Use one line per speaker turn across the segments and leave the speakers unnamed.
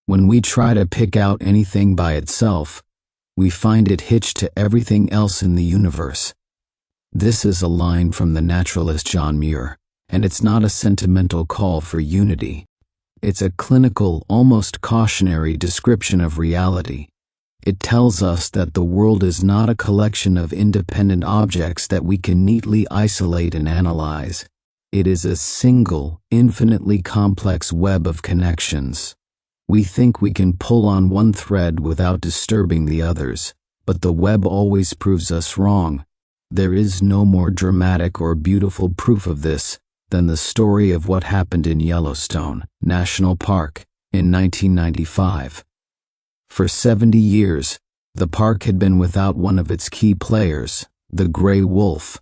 When we try to pick out anything by itself, we find it hitched to everything else in the universe. This is a line from the naturalist John Muir, and it's not a sentimental call for unity. It's a clinical, almost cautionary description of reality. It tells us that the world is not a collection of independent objects that we can neatly isolate and analyze. It is a single, infinitely complex web of connections. We think we can pull on one thread without disturbing the others, but the web always proves us wrong. There is no more dramatic or beautiful proof of this than the story of what happened in Yellowstone National Park in 1995. For 70 years, the park had been without one of its key players, the gray wolf.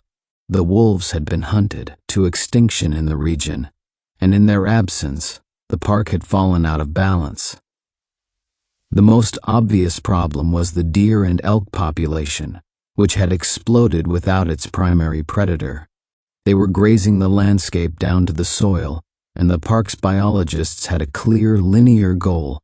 The wolves had been hunted to extinction in the region, and in their absence, the park had fallen out of balance. The most obvious problem was the deer and elk population, which had exploded without its primary predator. They were grazing the landscape down to the soil, and the park's biologists had a clear, linear goal: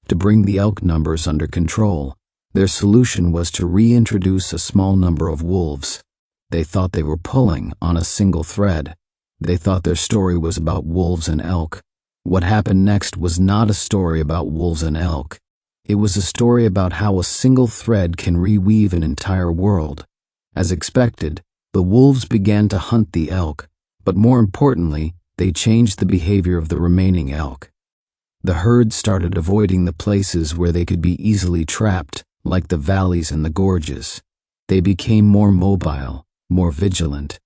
to bring the elk numbers under control. Their solution was to reintroduce a small number of wolves. They thought they were pulling on a single thread. They thought their story was about wolves and elk. What happened next was not a story about wolves and elk. It was a story about how a single thread can reweave an entire world. As expected, the wolves began to hunt the elk, but more importantly, they changed the behavior of the remaining elk. The herd started avoiding the places where they could be easily trapped, like the valleys and the gorges. They became more mobile, more vigilant.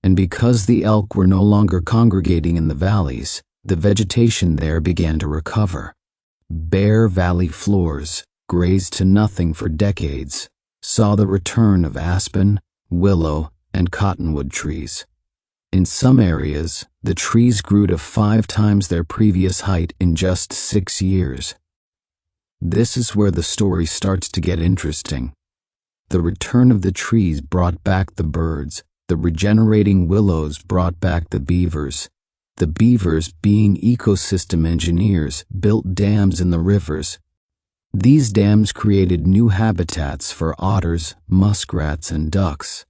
And because the elk were no longer congregating in the valleys, the vegetation there began to recover. Bare valley floors, grazed to nothing for decades, saw the return of aspen, willow, and cottonwood trees. In some areas, the trees grew to 5 times their previous height in just 6 years. This is where the story starts to get interesting. The return of the trees brought back the birds. The regenerating willows brought back the beavers. The beavers, being ecosystem engineers, built dams in the rivers. These dams created new habitats for otters, muskrats, and ducks.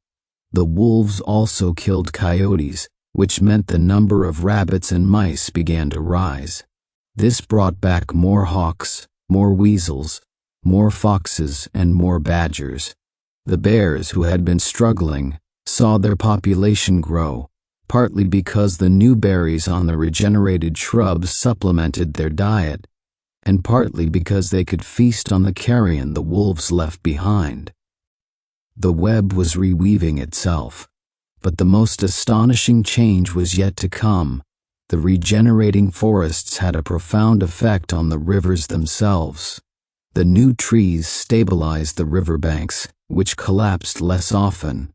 The wolves also killed coyotes, which meant the number of rabbits and mice began to rise. This brought back more hawks, more weasels, more foxes, and more badgers. The bears, who had been struggling, saw their population grow, partly because the new berries on the regenerated shrubs supplemented their diet, and partly because they could feast on the carrion the wolves left behind. The web was reweaving itself, but the most astonishing change was yet to come. The regenerating forests had a profound effect on the rivers themselves. The new trees stabilized the riverbanks, which collapsed less often.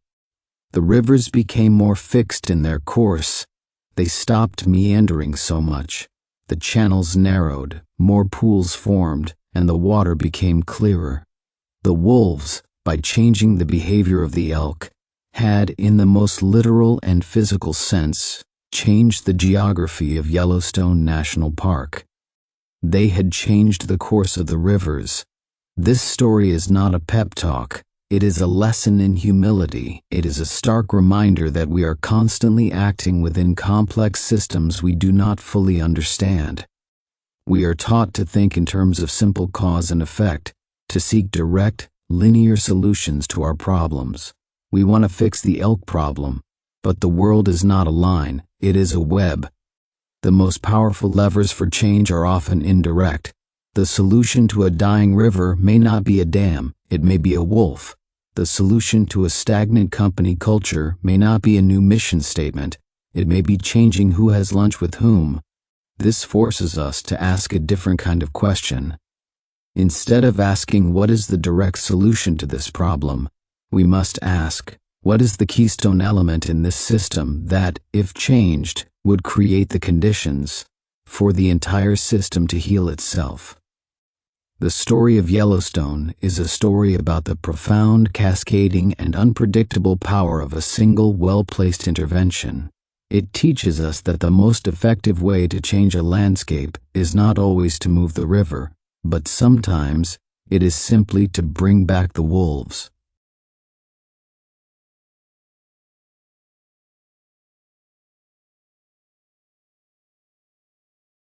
The rivers became more fixed in their course. They stopped meandering so much. The channels narrowed, more pools formed, and the water became clearer. The wolves, by changing the behavior of the elk, had, in the most literal and physical sense, changed the geography of Yellowstone National Park. They had changed the course of the rivers. This story is not a pep talk. It is a lesson in humility. It is a stark reminder that we are constantly acting within complex systems we do not fully understand. We are taught to think in terms of simple cause and effect, to seek direct, linear solutions to our problems. We want to fix the elk problem, but the world is not a line, it is a web. The most powerful levers for change are often indirect. The solution to a dying river may not be a dam, it may be a wolf. The solution to a stagnant company culture may not be a new mission statement, it may be changing who has lunch with whom. This forces us to ask a different kind of question. Instead of asking what is the direct solution to this problem, we must ask, what is the keystone element in this system that, if changed, would create the conditions for the entire system to heal itself? The story of Yellowstone is a story about the profound, cascading, and unpredictable power of a single, well-placed intervention. It teaches us that the most effective way to change a landscape is not always to move the river, but sometimes it is simply to bring back the wolves.